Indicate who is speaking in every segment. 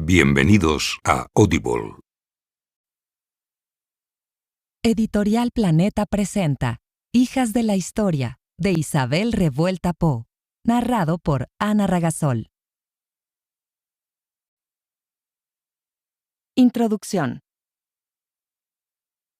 Speaker 1: Bienvenidos a Audible.
Speaker 2: Editorial Planeta presenta Hijas de la Historia, de Isabel Revuelta Poe, narrado por Ana Ragasol. Introducción.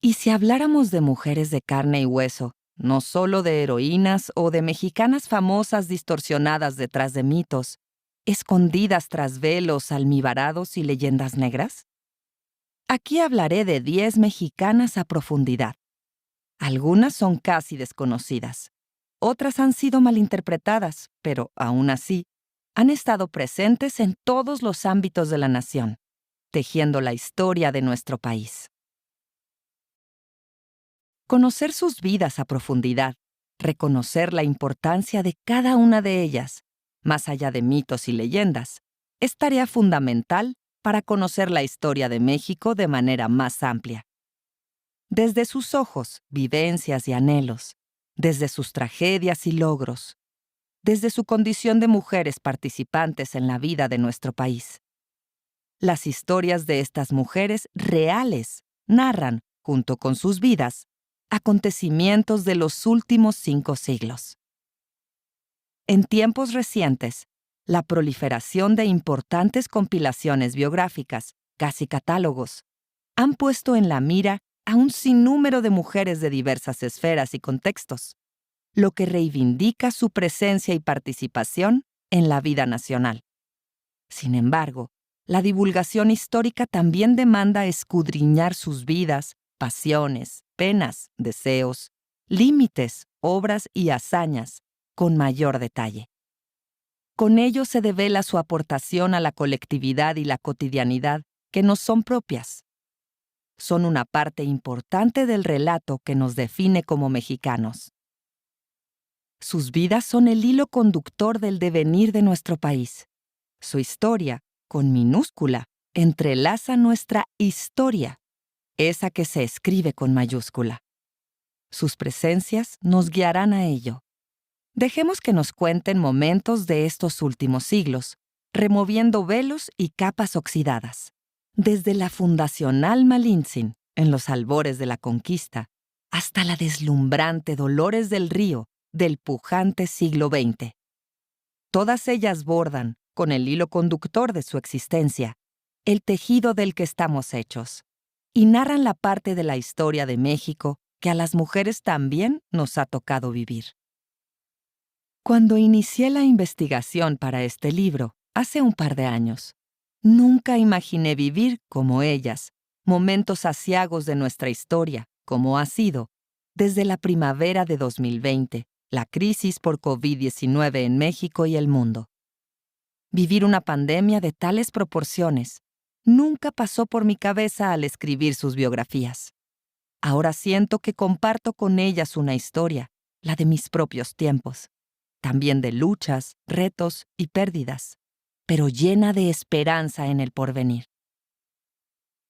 Speaker 2: ¿Y si habláramos de mujeres de carne y hueso, no solo de heroínas o de mexicanas famosas distorsionadas detrás de mitos, escondidas tras velos almibarados y leyendas negras? Aquí hablaré de 10 mexicanas a profundidad. Algunas son casi desconocidas. Otras han sido malinterpretadas, pero aún así, han estado presentes en todos los ámbitos de la nación, tejiendo la historia de nuestro país. Conocer sus vidas a profundidad, reconocer la importancia de cada una de ellas, más allá de mitos y leyendas, es tarea fundamental para conocer la historia de México de manera más amplia. Desde sus ojos, vivencias y anhelos, desde sus tragedias y logros, desde su condición de mujeres participantes en la vida de nuestro país. Las historias de estas mujeres reales narran, junto con sus vidas, acontecimientos de los últimos 5 siglos. En tiempos recientes, la proliferación de importantes compilaciones biográficas, casi catálogos, han puesto en la mira a un sinnúmero de mujeres de diversas esferas y contextos, lo que reivindica su presencia y participación en la vida nacional. Sin embargo, la divulgación histórica también demanda escudriñar sus vidas, pasiones, penas, deseos, límites, obras y hazañas con mayor detalle. Con ello se devela su aportación a la colectividad y la cotidianidad que nos son propias. Son una parte importante del relato que nos define como mexicanos. Sus vidas son el hilo conductor del devenir de nuestro país. Su historia, con minúscula, entrelaza nuestra historia, esa que se escribe con mayúscula. Sus presencias nos guiarán a ello. Dejemos que nos cuenten momentos de estos últimos siglos, removiendo velos y capas oxidadas. Desde la fundacional Malintzin, en los albores de la conquista, hasta la deslumbrante Dolores del Río del pujante siglo XX. Todas ellas bordan, con el hilo conductor de su existencia, el tejido del que estamos hechos, y narran la parte de la historia de México que a las mujeres también nos ha tocado vivir. Cuando inicié la investigación para este libro, hace un par de años, nunca imaginé vivir, como ellas, momentos aciagos de nuestra historia, como ha sido, desde la primavera de 2020, la crisis por COVID-19 en México y el mundo. Vivir una pandemia de tales proporciones nunca pasó por mi cabeza al escribir sus biografías. Ahora siento que comparto con ellas una historia, la de mis propios tiempos, también de luchas, retos y pérdidas, pero llena de esperanza en el porvenir.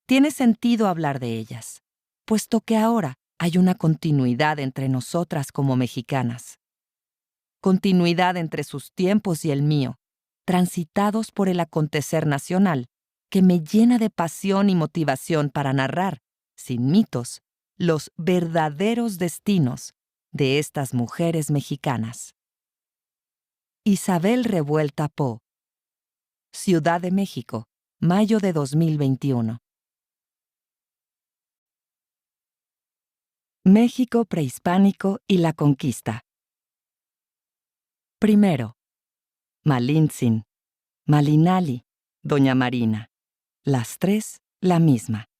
Speaker 2: Tiene sentido hablar de ellas, puesto que ahora hay una continuidad entre nosotras como mexicanas. Continuidad entre sus tiempos y el mío, transitados por el acontecer nacional, que me llena de pasión y motivación para narrar, sin mitos, los verdaderos destinos de estas mujeres mexicanas. Isabel Revuelta Poe. Ciudad de México, mayo de 2021. México prehispánico y la conquista. Primero, Malintzin, Malinali, Doña Marina. Las tres, la misma.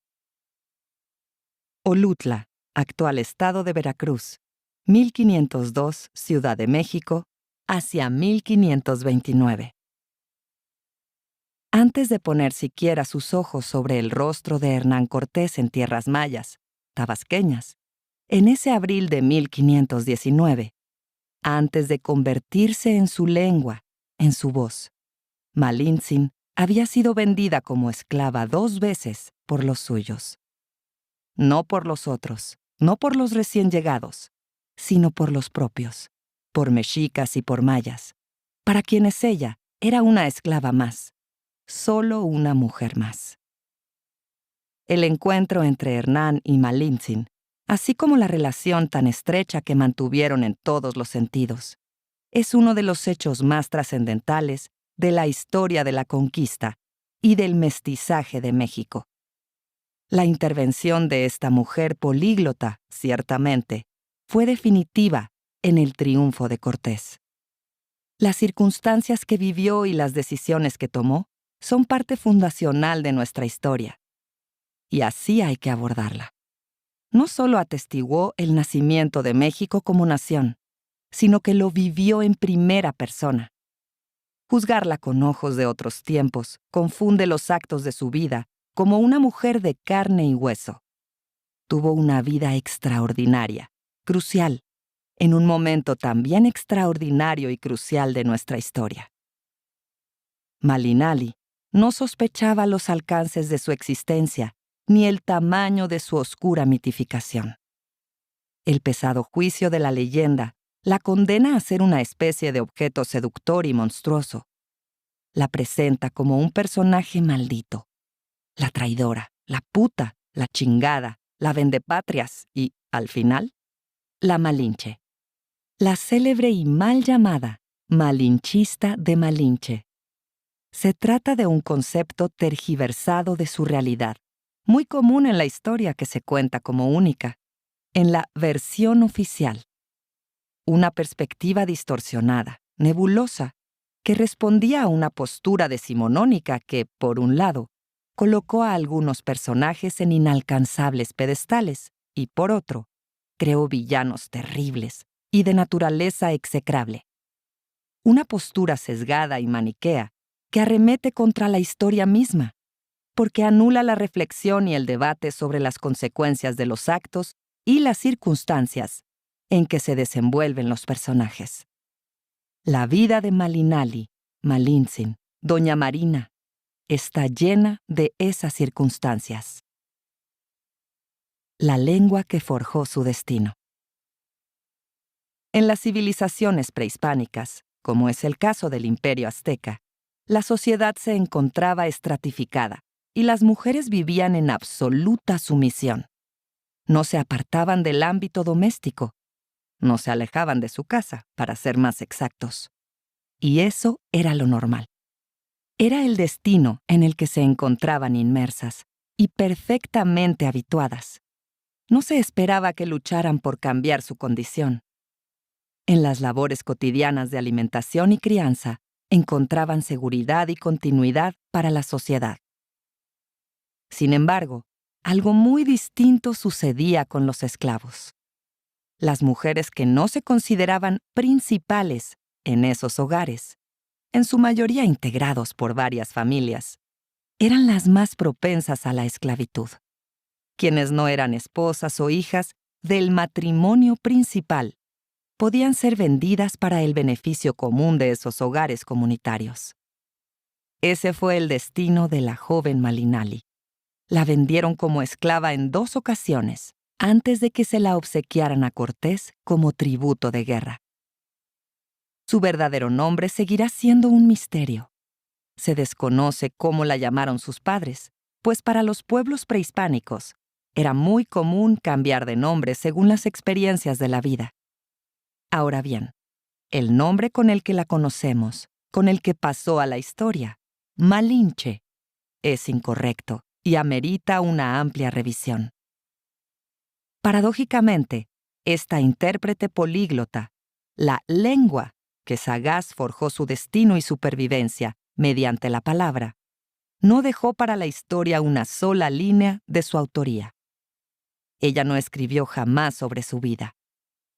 Speaker 2: Olutla, actual estado de Veracruz, 1502, Ciudad de México, hacia 1529. Antes de poner siquiera sus ojos sobre el rostro de Hernán Cortés en tierras mayas, tabasqueñas, en ese abril de 1519, antes de convertirse en su lengua, en su voz, Malintzin había sido vendida como esclava 2 veces por los suyos. No por los otros, no por los recién llegados, sino por los propios, por mexicas y por mayas, para quienes ella era una esclava más, solo una mujer más. El encuentro entre Hernán y Malintzin, así como la relación tan estrecha que mantuvieron en todos los sentidos, es uno de los hechos más trascendentales de la historia de la conquista y del mestizaje de México. La intervención de esta mujer políglota, ciertamente, fue definitiva en el triunfo de Cortés. Las circunstancias que vivió y las decisiones que tomó son parte fundacional de nuestra historia. Y así hay que abordarla. No solo atestiguó el nacimiento de México como nación, sino que lo vivió en primera persona. Juzgarla con ojos de otros tiempos confunde los actos de su vida como una mujer de carne y hueso. Tuvo una vida extraordinaria, crucial, en un momento también extraordinario y crucial de nuestra historia. Malinali no sospechaba los alcances de su existencia ni el tamaño de su oscura mitificación. El pesado juicio de la leyenda la condena a ser una especie de objeto seductor y monstruoso. La presenta como un personaje maldito, la traidora, la puta, la chingada, la vendepatrias y, al final, la Malinche. La célebre y mal llamada malinchista de Malinche. Se trata de un concepto tergiversado de su realidad, muy común en la historia que se cuenta como única, en la versión oficial. Una perspectiva distorsionada, nebulosa, que respondía a una postura decimonónica que, por un lado, colocó a algunos personajes en inalcanzables pedestales y, por otro, creó villanos terribles y de naturaleza execrable. Una postura sesgada y maniquea que arremete contra la historia misma, porque anula la reflexión y el debate sobre las consecuencias de los actos y las circunstancias en que se desenvuelven los personajes. La vida de Malinali, Malintzin, Doña Marina, está llena de esas circunstancias. La lengua que forjó su destino. En las civilizaciones prehispánicas, como es el caso del Imperio Azteca, la sociedad se encontraba estratificada y las mujeres vivían en absoluta sumisión. No se apartaban del ámbito doméstico, no se alejaban de su casa, para ser más exactos. Y eso era lo normal. Era el destino en el que se encontraban inmersas y perfectamente habituadas. No se esperaba que lucharan por cambiar su condición. En las labores cotidianas de alimentación y crianza, encontraban seguridad y continuidad para la sociedad. Sin embargo, algo muy distinto sucedía con los esclavos. Las mujeres que no se consideraban principales en esos hogares, en su mayoría integrados por varias familias, eran las más propensas a la esclavitud. Quienes no eran esposas o hijas del matrimonio principal podían ser vendidas para el beneficio común de esos hogares comunitarios. Ese fue el destino de la joven Malinali. La vendieron como esclava en 2 ocasiones, antes de que se la obsequiaran a Cortés como tributo de guerra. Su verdadero nombre seguirá siendo un misterio. Se desconoce cómo la llamaron sus padres, pues para los pueblos prehispánicos era muy común cambiar de nombre según las experiencias de la vida. Ahora bien, el nombre con el que la conocemos, con el que pasó a la historia, Malinche, es incorrecto y amerita una amplia revisión. Paradójicamente, esta intérprete políglota, la lengua que sagaz forjó su destino y supervivencia mediante la palabra, no dejó para la historia una sola línea de su autoría. Ella no escribió jamás sobre su vida.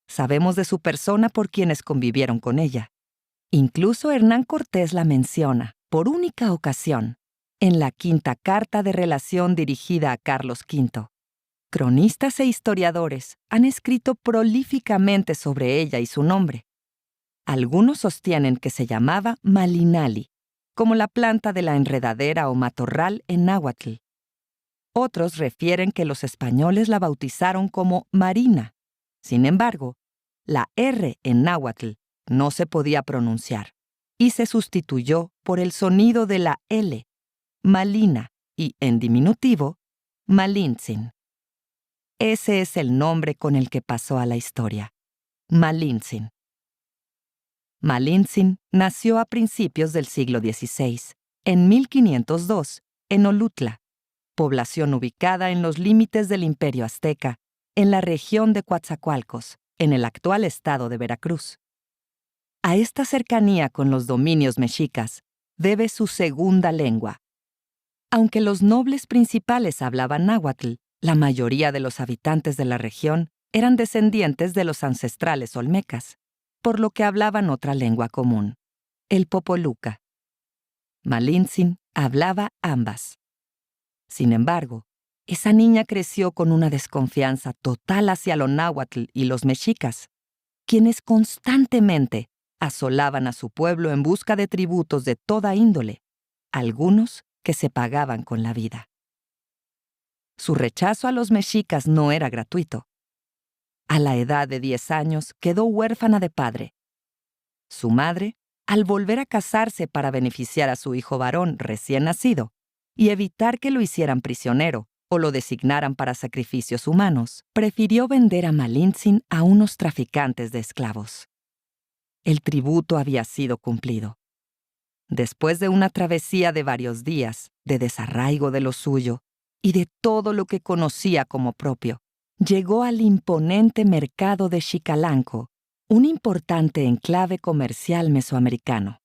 Speaker 2: Sabemos de su persona por quienes convivieron con ella. Incluso Hernán Cortés la menciona, por única ocasión, en la 5ª carta de relación dirigida a Carlos V. Cronistas e historiadores han escrito prolíficamente sobre ella y su nombre. Algunos sostienen que se llamaba Malinali, como la planta de la enredadera o matorral en náhuatl. Otros refieren que los españoles la bautizaron como Marina. Sin embargo, la R en náhuatl no se podía pronunciar y se sustituyó por el sonido de la L Malina y, en diminutivo, Malintzin. Ese es el nombre con el que pasó a la historia, Malintzin. Malintzin nació a principios del siglo XVI, en 1502, en Olutla, población ubicada en los límites del Imperio Azteca, en la región de Coatzacoalcos, en el actual estado de Veracruz. A esta cercanía con los dominios mexicas debe su segunda lengua. Aunque los nobles principales hablaban náhuatl, la mayoría de los habitantes de la región eran descendientes de los ancestrales olmecas, por lo que hablaban otra lengua común, el popoluca. Malintzin hablaba ambas. Sin embargo, esa niña creció con una desconfianza total hacia lo náhuatl y los mexicas, quienes constantemente asolaban a su pueblo en busca de tributos de toda índole, algunos que se pagaban con la vida. Su rechazo a los mexicas no era gratuito. A la edad de 10 años quedó huérfana de padre. Su madre, al volver a casarse para beneficiar a su hijo varón recién nacido y evitar que lo hicieran prisionero o lo designaran para sacrificios humanos, prefirió vender a Malintzin a unos traficantes de esclavos. El tributo había sido cumplido. Después de una travesía de varios días, de desarraigo de lo suyo y de todo lo que conocía como propio, llegó al imponente mercado de Xicalanco, un importante enclave comercial mesoamericano.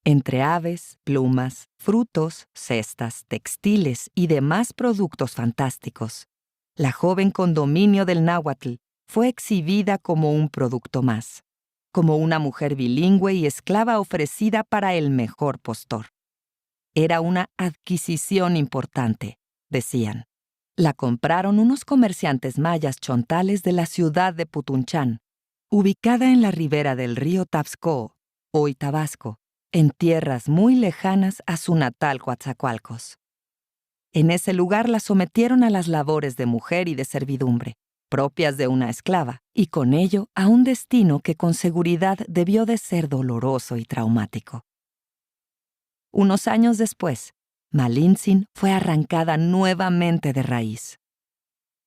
Speaker 2: Entre aves, plumas, frutos, cestas, textiles y demás productos fantásticos, la joven con dominio del náhuatl fue exhibida como un producto más, como una mujer bilingüe y esclava ofrecida para el mejor postor. Era una adquisición importante, decían. La compraron unos comerciantes mayas chontales de la ciudad de Putunchán, ubicada en la ribera del río Tapscoo, hoy Tabasco, en tierras muy lejanas a su natal Coatzacoalcos. En ese lugar la sometieron a las labores de mujer y de servidumbre, propias de una esclava, y con ello a un destino que con seguridad debió de ser doloroso y traumático. Unos años después, Malintzin fue arrancada nuevamente de raíz.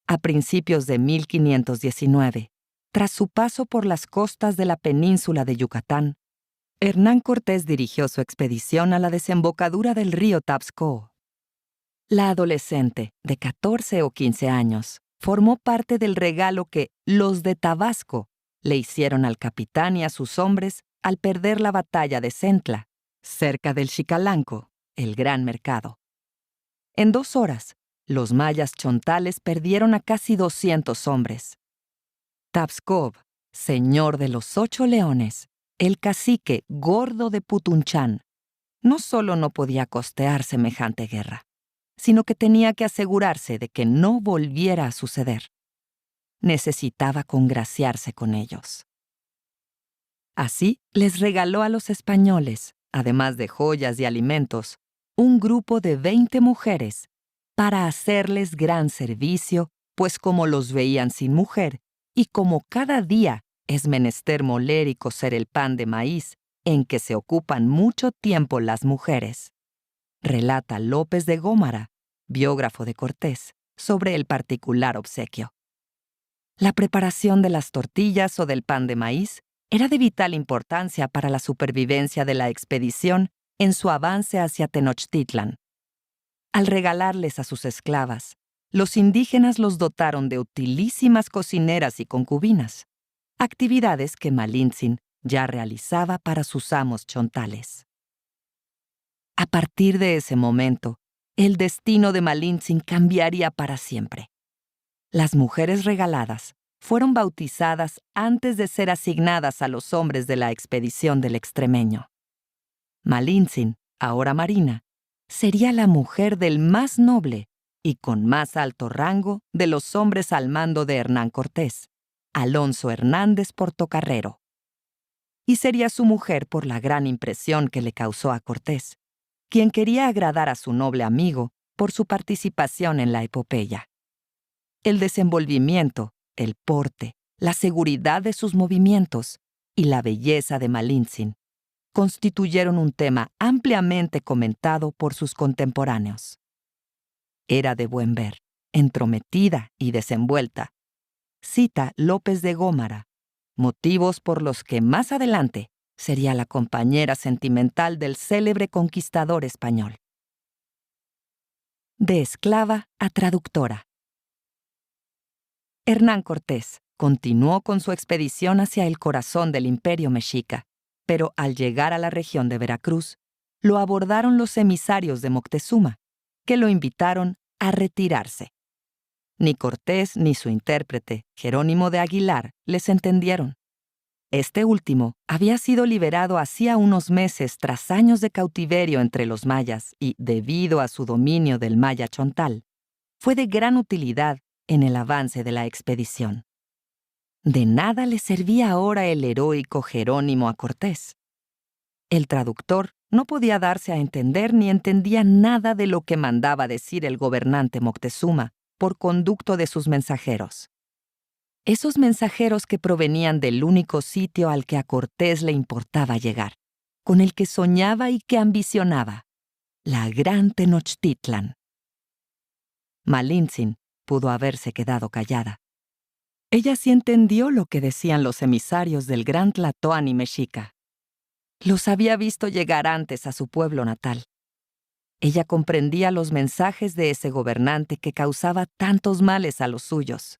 Speaker 2: A principios de 1519, tras su paso por las costas de la península de Yucatán, Hernán Cortés dirigió su expedición a la desembocadura del río Tapscoo. La adolescente, de 14 o 15 años, formó parte del regalo que los de Tabasco le hicieron al capitán y a sus hombres al perder la batalla de Centla, cerca del Xicalanco, el gran mercado. En 2 horas, los mayas chontales perdieron a casi 200 hombres. Tapscoo, señor de los 8 leones, el cacique gordo de Putunchán, no solo no podía costear semejante guerra, sino que tenía que asegurarse de que no volviera a suceder. Necesitaba congraciarse con ellos. Así les regaló a los españoles, además de joyas y alimentos, un grupo de 20 mujeres para hacerles gran servicio, pues como los veían sin mujer, y como cada día es menester moler y cocer el pan de maíz, en que se ocupan mucho tiempo las mujeres, relata López de Gómara, biógrafo de Cortés, sobre el particular obsequio. La preparación de las tortillas o del pan de maíz era de vital importancia para la supervivencia de la expedición en su avance hacia Tenochtitlan. Al regalarles a sus esclavas, los indígenas los dotaron de utilísimas cocineras y concubinas, actividades que Malintzin ya realizaba para sus amos chontales. A partir de ese momento, el destino de Malintzin cambiaría para siempre. Las mujeres regaladas fueron bautizadas antes de ser asignadas a los hombres de la expedición del extremeño. Malintzin, ahora Marina, sería la mujer del más noble y con más alto rango de los hombres al mando de Hernán Cortés, Alonso Hernández Portocarrero. Y sería su mujer por la gran impresión que le causó a Cortés, quien quería agradar a su noble amigo por su participación en la epopeya. El desenvolvimiento, el porte, la seguridad de sus movimientos y la belleza de Malintzin constituyeron un tema ampliamente comentado por sus contemporáneos. Era de buen ver, entrometida y desenvuelta. Cita López de Gómara, motivos por los que más adelante sería la compañera sentimental del célebre conquistador español. De esclava a traductora. Hernán Cortés continuó con su expedición hacia el corazón del Imperio Mexica, pero al llegar a la región de Veracruz, lo abordaron los emisarios de Moctezuma, que lo invitaron a retirarse. Ni Cortés ni su intérprete, Jerónimo de Aguilar, les entendieron. Este último había sido liberado hacía unos meses tras años de cautiverio entre los mayas y, debido a su dominio del maya chontal, fue de gran utilidad en el avance de la expedición. De nada le servía ahora el heroico Jerónimo a Cortés. El traductor no podía darse a entender ni entendía nada de lo que mandaba decir el gobernante Moctezuma por conducto de sus mensajeros. Esos mensajeros que provenían del único sitio al que a Cortés le importaba llegar, con el que soñaba y que ambicionaba, la gran Tenochtitlan. Malintzin pudo haberse quedado callada. Ella sí entendió lo que decían los emisarios del gran Tlatoani mexica. Los había visto llegar antes a su pueblo natal. Ella comprendía los mensajes de ese gobernante que causaba tantos males a los suyos.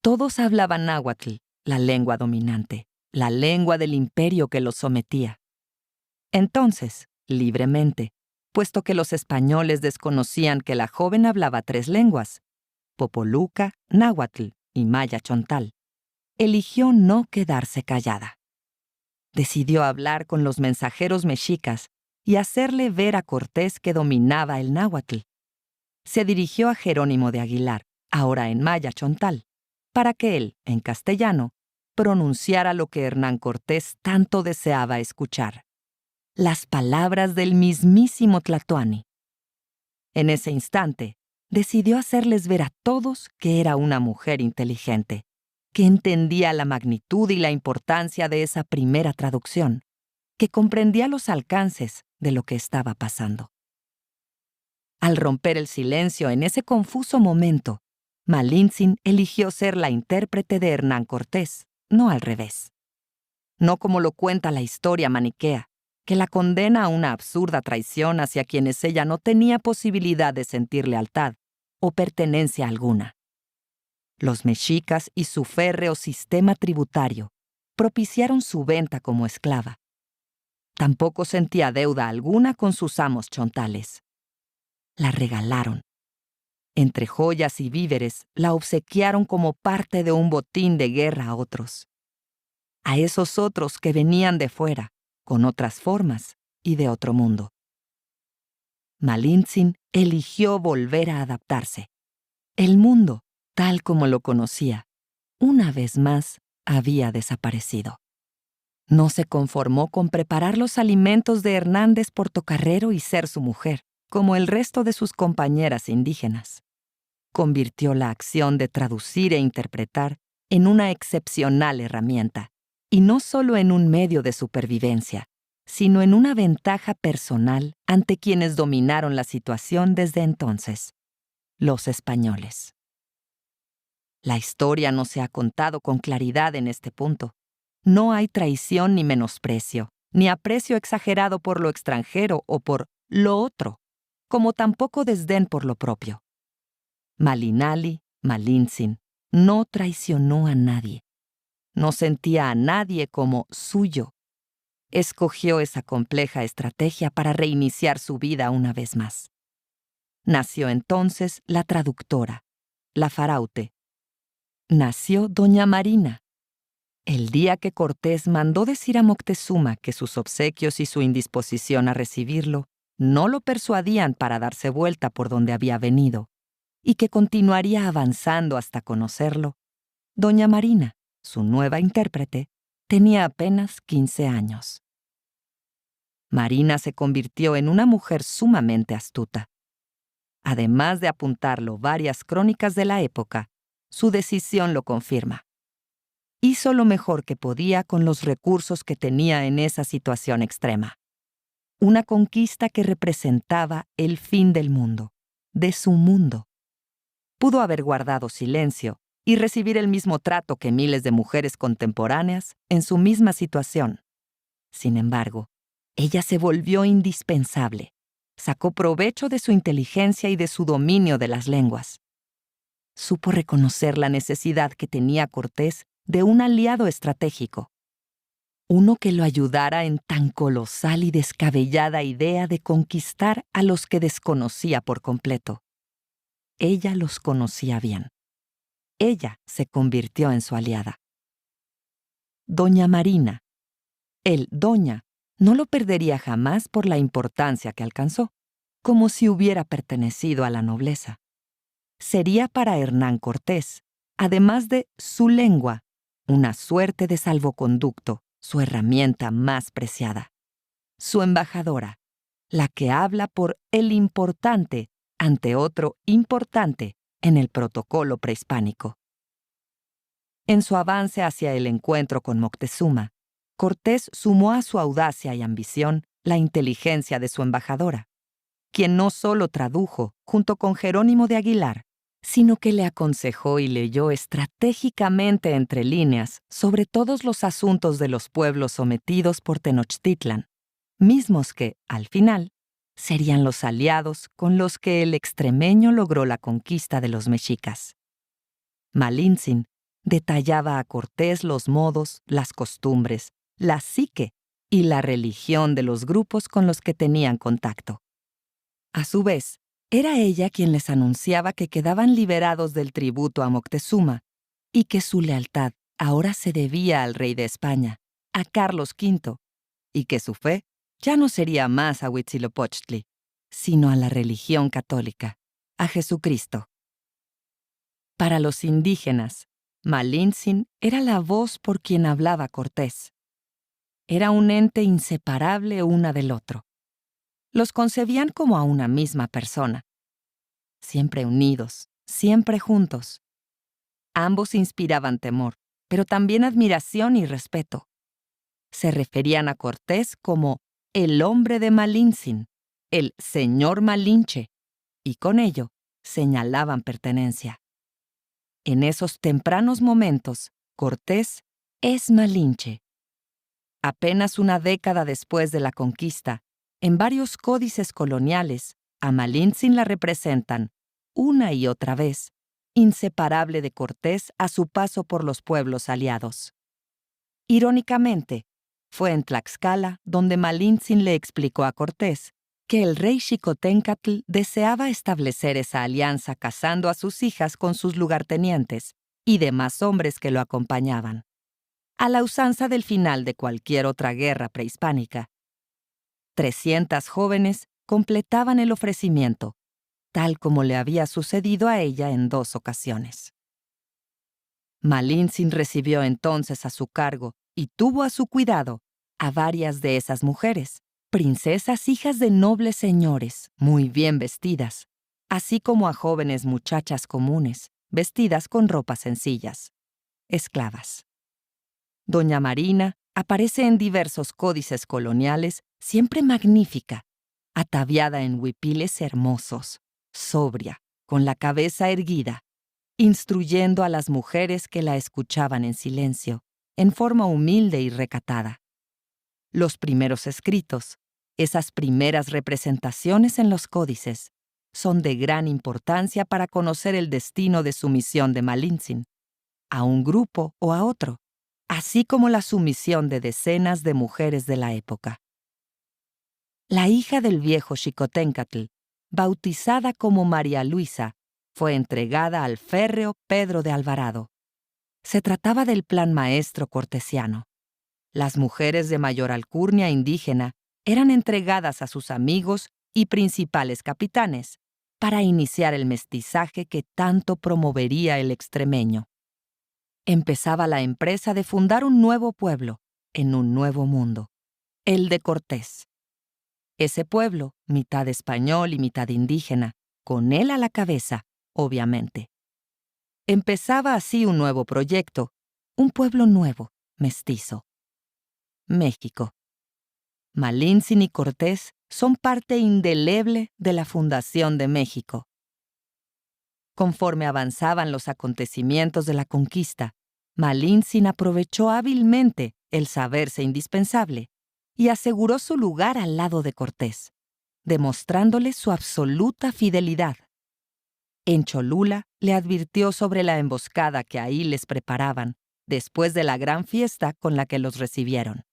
Speaker 2: Todos hablaban náhuatl, la lengua dominante, la lengua del imperio que los sometía. Entonces, libremente, puesto que los españoles desconocían que la joven hablaba 3 lenguas, popoluca, náhuatl y maya chontal, eligió no quedarse callada. Decidió hablar con los mensajeros mexicas y hacerle ver a Cortés que dominaba el náhuatl. Se dirigió a Jerónimo de Aguilar, ahora en maya chontal, para que él, en castellano, pronunciara lo que Hernán Cortés tanto deseaba escuchar: las palabras del mismísimo Tlatoani. En ese instante, decidió hacerles ver a todos que era una mujer inteligente, que entendía la magnitud y la importancia de esa primera traducción, que comprendía los alcances de lo que estaba pasando. Al romper el silencio en ese confuso momento, Malintzin eligió ser la intérprete de Hernán Cortés, no al revés. No como lo cuenta la historia maniquea, que la condena a una absurda traición hacia quienes ella no tenía posibilidad de sentir lealtad o pertenencia alguna. Los mexicas y su férreo sistema tributario propiciaron su venta como esclava. Tampoco sentía deuda alguna con sus amos chontales. La regalaron. Entre joyas y víveres, la obsequiaron como parte de un botín de guerra a otros. A esos otros que venían de fuera, con otras formas y de otro mundo. Malintzin eligió volver a adaptarse. El mundo, tal como lo conocía, una vez más había desaparecido. No se conformó con preparar los alimentos de Hernández Portocarrero y ser su mujer, como el resto de sus compañeras indígenas. Convirtió la acción de traducir e interpretar en una excepcional herramienta, y no solo en un medio de supervivencia, sino en una ventaja personal ante quienes dominaron la situación desde entonces, los españoles. La historia no se ha contado con claridad en este punto. No hay traición ni menosprecio, ni aprecio exagerado por lo extranjero o por lo otro, como tampoco desdén por lo propio. Malinali, Malintzin, no traicionó a nadie. No sentía a nadie como suyo. Escogió esa compleja estrategia para reiniciar su vida una vez más. Nació entonces la traductora, la faraute. Nació doña Marina. El día que Cortés mandó decir a Moctezuma que sus obsequios y su indisposición a recibirlo no lo persuadían para darse vuelta por donde había venido, y que continuaría avanzando hasta conocerlo, doña Marina, su nueva intérprete, tenía apenas 15 años. Marina se convirtió en una mujer sumamente astuta. Además de apuntarlo varias crónicas de la época, su decisión lo confirma. hizo lo mejor que podía con los recursos que tenía en esa situación extrema. Una conquista que representaba el fin del mundo, de su mundo. Pudo haber guardado silencio y recibir el mismo trato que miles de mujeres contemporáneas en su misma situación. Sin embargo, ella se volvió indispensable. Sacó provecho de su inteligencia y de su dominio de las lenguas. Supo reconocer la necesidad que tenía Cortés de un aliado estratégico, uno que lo ayudara en tan colosal y descabellada idea de conquistar a los que desconocía por completo. Ella los conocía bien. Ella se convirtió en su aliada. Doña Marina, el Doña, no lo perdería jamás por la importancia que alcanzó, como si hubiera pertenecido a la nobleza. Sería para Hernán Cortés, además de su lengua, una suerte de salvoconducto, su herramienta más preciada. Su embajadora, la que habla por el importante ante otro importante en el protocolo prehispánico. En su avance hacia el encuentro con Moctezuma, Cortés sumó a su audacia y ambición la inteligencia de su embajadora, quien no solo tradujo, junto con Jerónimo de Aguilar, sino que le aconsejó y leyó estratégicamente entre líneas sobre todos los asuntos de los pueblos sometidos por Tenochtitlan, mismos que, al final, serían los aliados con los que el extremeño logró la conquista de los mexicas. Malintzin detallaba a Cortés los modos, las costumbres, la psique y la religión de los grupos con los que tenían contacto. A su vez, era ella quien les anunciaba que quedaban liberados del tributo a Moctezuma y que su lealtad ahora se debía al rey de España, a Carlos V, y que su fe ya no sería más a Huitzilopochtli, sino a la religión católica, a Jesucristo. Para los indígenas, Malintzin era la voz por quien hablaba Cortés. Era un ente inseparable una del otro. Los concebían como a una misma persona. Siempre unidos, siempre juntos. Ambos inspiraban temor, pero también admiración y respeto. Se referían a Cortés como el hombre de Malintzin, el señor Malinche, y con ello señalaban pertenencia. En esos tempranos momentos, Cortés es Malinche. Apenas una década después de la conquista, en varios códices coloniales, a Malintzin la representan, una y otra vez, inseparable de Cortés a su paso por los pueblos aliados. Irónicamente, fue en Tlaxcala donde Malintzin le explicó a Cortés que el rey Xicoténcatl deseaba establecer esa alianza casando a sus hijas con sus lugartenientes y demás hombres que lo acompañaban, a la usanza del final de cualquier otra guerra prehispánica. 300 jóvenes completaban el ofrecimiento, tal como le había sucedido a ella en 2 ocasiones. Malintzin recibió entonces a su cargo y tuvo a su cuidado a varias de esas mujeres, princesas hijas de nobles señores, muy bien vestidas, así como a jóvenes muchachas comunes, vestidas con ropas sencillas, esclavas. Doña Marina aparece en diversos códices coloniales, siempre magnífica, ataviada en huipiles hermosos, sobria, con la cabeza erguida, instruyendo a las mujeres que la escuchaban en silencio, en forma humilde y recatada. Los primeros escritos, esas primeras representaciones en los códices, son de gran importancia para conocer el destino de sumisión de Malintzin, a un grupo o a otro, así como la sumisión de decenas de mujeres de la época. La hija del viejo Xicoténcatl, bautizada como María Luisa, fue entregada al férreo Pedro de Alvarado. Se trataba del plan maestro cortesiano. Las mujeres de mayor alcurnia indígena eran entregadas a sus amigos y principales capitanes para iniciar el mestizaje que tanto promovería el extremeño. Empezaba la empresa de fundar un nuevo pueblo en un nuevo mundo, el de Cortés. Ese pueblo, mitad español y mitad indígena, con él a la cabeza, obviamente. Empezaba así un nuevo proyecto, un pueblo nuevo, mestizo. México. Malintzin y Cortés son parte indeleble de la fundación de México. Conforme avanzaban los acontecimientos de la conquista, Malintzin aprovechó hábilmente el saberse indispensable y aseguró su lugar al lado de Cortés, demostrándole su absoluta fidelidad. En Cholula le advirtió sobre la emboscada que ahí les preparaban después de la gran fiesta con la que los recibieron.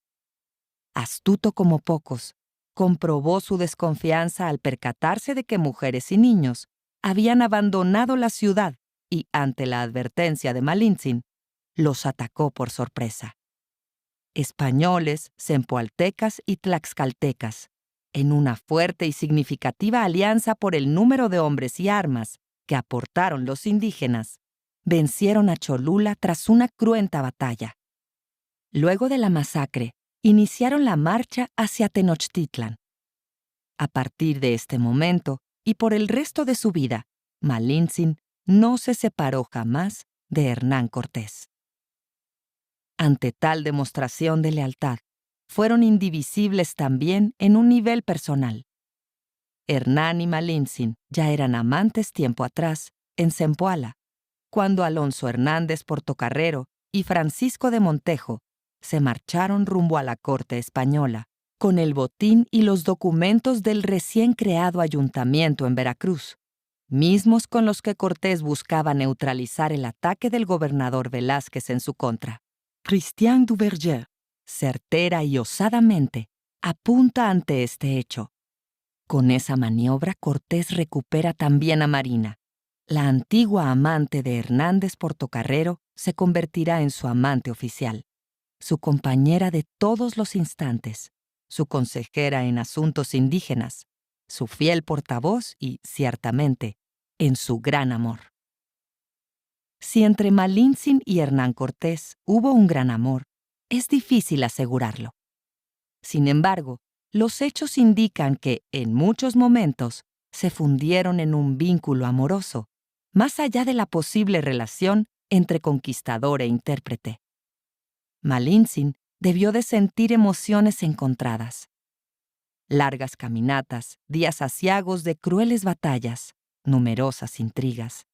Speaker 2: Astuto como pocos, comprobó su desconfianza al percatarse de que mujeres y niños habían abandonado la ciudad y, ante la advertencia de Malintzin, los atacó por sorpresa. Españoles, cempoaltecas y tlaxcaltecas, en una fuerte y significativa alianza por el número de hombres y armas que aportaron los indígenas, vencieron a Cholula tras una cruenta batalla. Luego de la masacre, iniciaron la marcha hacia Tenochtitlan. A partir de este momento, y por el resto de su vida, Malintzin no se separó jamás de Hernán Cortés. Ante tal demostración de lealtad, fueron indivisibles también en un nivel personal. Hernán y Malintzin ya eran amantes tiempo atrás, en Zempoala, cuando Alonso Hernández Portocarrero y Francisco de Montejo se marcharon rumbo a la corte española, con el botín y los documentos del recién creado ayuntamiento en Veracruz, mismos con los que Cortés buscaba neutralizar el ataque del gobernador Velázquez en su contra. Christian Duverger, certera y osadamente, apunta ante este hecho. Con esa maniobra, Cortés recupera también a Marina. La antigua amante de Hernández Portocarrero se convertirá en su amante oficial, su compañera de todos los instantes, su consejera en asuntos indígenas, su fiel portavoz y, ciertamente, en su gran amor. Si entre Malintzin y Hernán Cortés hubo un gran amor, es difícil asegurarlo. Sin embargo, los hechos indican que, en muchos momentos, se fundieron en un vínculo amoroso, más allá de la posible relación entre conquistador e intérprete. Malintzin debió de sentir emociones encontradas. Largas caminatas, días aciagos de crueles batallas, numerosas intrigas,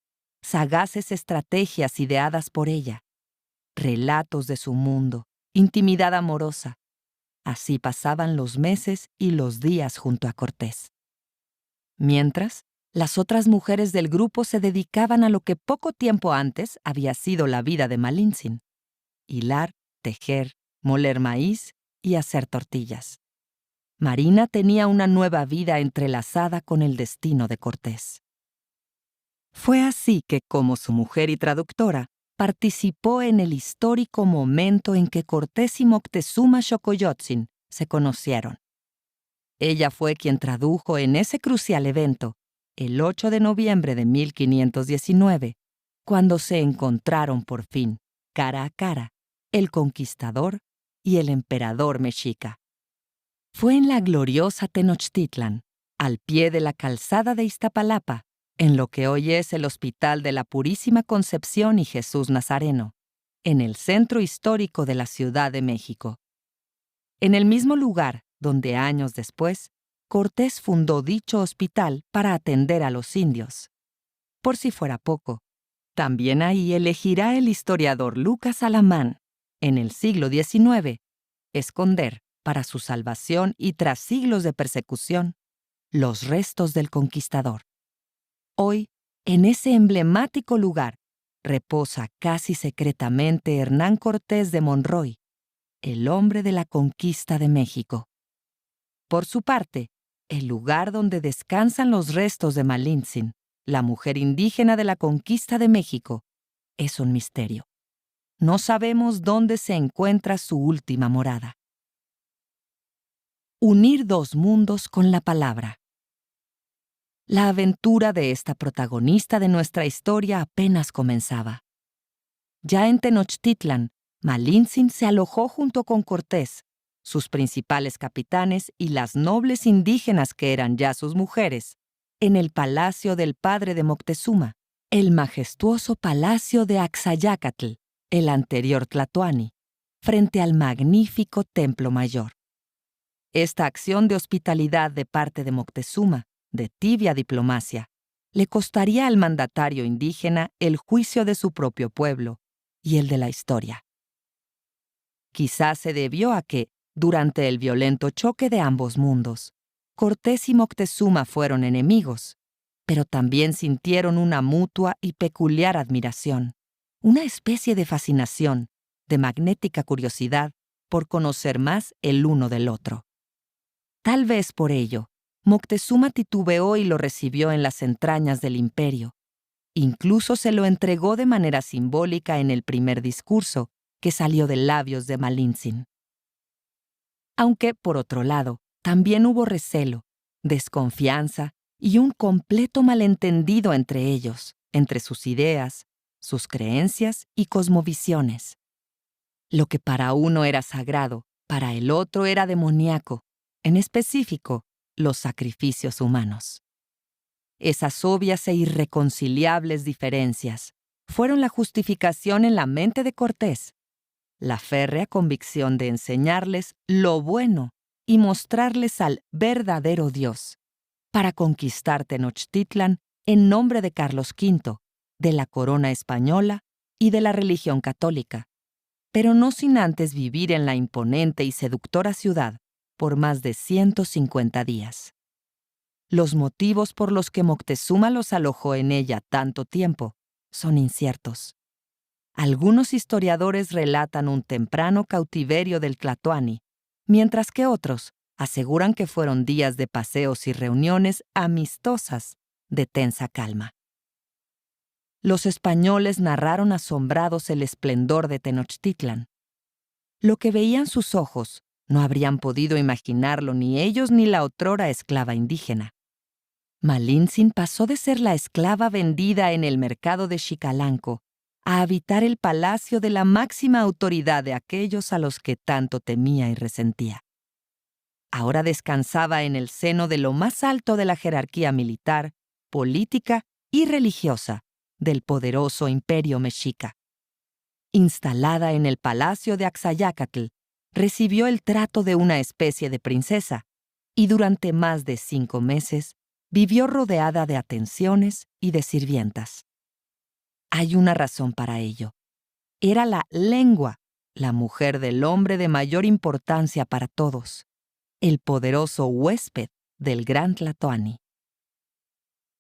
Speaker 2: sagaces estrategias ideadas por ella, relatos de su mundo, intimidad amorosa. Así pasaban los meses y los días junto a Cortés. Mientras, las otras mujeres del grupo se dedicaban a lo que poco tiempo antes había sido la vida de Malintzin: hilar, tejer, moler maíz y hacer tortillas. Marina tenía una nueva vida entrelazada con el destino de Cortés. Fue así que, como su mujer y traductora, participó en el histórico momento en que Cortés y Moctezuma Xocoyotzin se conocieron. Ella fue quien tradujo en ese crucial evento, el 8 de noviembre de 1519, cuando se encontraron por fin, cara a cara, el conquistador y el emperador mexica. Fue en la gloriosa Tenochtitlan, al pie de la calzada de Iztapalapa, en lo que hoy es el Hospital de la Purísima Concepción y Jesús Nazareno, en el centro histórico de la Ciudad de México. En el mismo lugar donde años después, Cortés fundó dicho hospital para atender a los indios. Por si fuera poco, también ahí elegirá el historiador Lucas Alamán, en el siglo XIX, esconder, para su salvación y tras siglos de persecución, los restos del conquistador. Hoy, en ese emblemático lugar, reposa casi secretamente Hernán Cortés de Monroy, el hombre de la conquista de México. Por su parte, el lugar donde descansan los restos de Malintzin, la mujer indígena de la conquista de México, es un misterio. No sabemos dónde se encuentra su última morada. Unir dos mundos con la palabra. La aventura de esta protagonista de nuestra historia apenas comenzaba. Ya en Tenochtitlan, Malintzin se alojó junto con Cortés, sus principales capitanes y las nobles indígenas que eran ya sus mujeres, en el palacio del padre de Moctezuma, el majestuoso palacio de Axayácatl, el anterior Tlatoani, frente al magnífico Templo Mayor. Esta acción de hospitalidad de parte de Moctezuma, de tibia diplomacia, le costaría al mandatario indígena el juicio de su propio pueblo y el de la historia. Quizás se debió a que, durante el violento choque de ambos mundos, Cortés y Moctezuma fueron enemigos, pero también sintieron una mutua y peculiar admiración, una especie de fascinación, de magnética curiosidad por conocer más el uno del otro. Tal vez por ello, Moctezuma titubeó y lo recibió en las entrañas del imperio. Incluso se lo entregó de manera simbólica en el primer discurso que salió de labios de Malintzin. Aunque, por otro lado, también hubo recelo, desconfianza y un completo malentendido entre ellos, entre sus ideas, sus creencias y cosmovisiones. Lo que para uno era sagrado, para el otro era demoníaco, en específico, los sacrificios humanos. Esas obvias e irreconciliables diferencias fueron la justificación en la mente de Cortés, la férrea convicción de enseñarles lo bueno y mostrarles al verdadero Dios, para conquistar Tenochtitlan en nombre de Carlos V, de la corona española y de la religión católica, pero no sin antes vivir en la imponente y seductora ciudad por más de 150 días. Los motivos por los que Moctezuma los alojó en ella tanto tiempo son inciertos. Algunos historiadores relatan un temprano cautiverio del Tlatoani, mientras que otros aseguran que fueron días de paseos y reuniones amistosas de tensa calma. Los españoles narraron asombrados el esplendor de Tenochtitlan. Lo que veían sus ojos no habrían podido imaginarlo ni ellos ni la otrora esclava indígena. Malintzin pasó de ser la esclava vendida en el mercado de Xicalanco a habitar el palacio de la máxima autoridad de aquellos a los que tanto temía y resentía. Ahora descansaba en el seno de lo más alto de la jerarquía militar, política y religiosa del poderoso imperio mexica. Instalada en el palacio de Axayácatl, recibió el trato de una especie de princesa y durante más de 5 meses vivió rodeada de atenciones y de sirvientas. Hay una razón para ello. Era la lengua, la mujer del hombre de mayor importancia para todos, el poderoso huésped del gran Tlatoani.